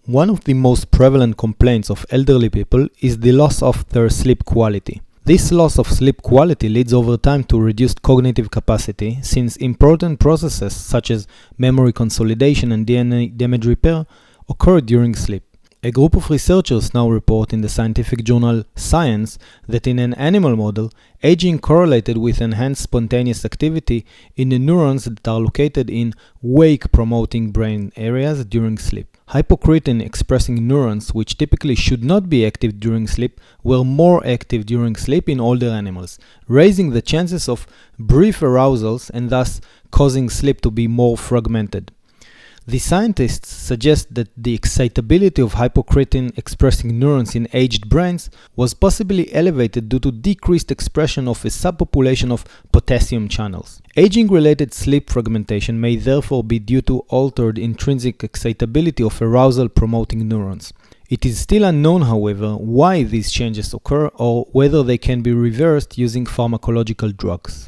One of the most prevalent complaints of elderly people is the loss of their sleep quality. This loss of sleep quality leads over time to reduced cognitive capacity, since important processes such as memory consolidation and DNA damage repair occur during sleep. A group of researchers now report in the scientific journal Science that in an animal model, aging correlated with enhanced spontaneous activity in the neurons that are located in wake-promoting brain areas during sleep. Hypocretin-expressing neurons, which typically should not be active during sleep, were more active during sleep in older animals, raising the chances of brief arousals and thus causing sleep to be more fragmented. The scientists suggest that the excitability of hypocretin-expressing neurons in aged brains was possibly elevated due to decreased expression of a subpopulation of potassium channels. Aging-related sleep fragmentation may therefore be due to altered intrinsic excitability of arousal-promoting neurons. It is still unknown, however, why these changes occur or whether they can be reversed using pharmacological drugs.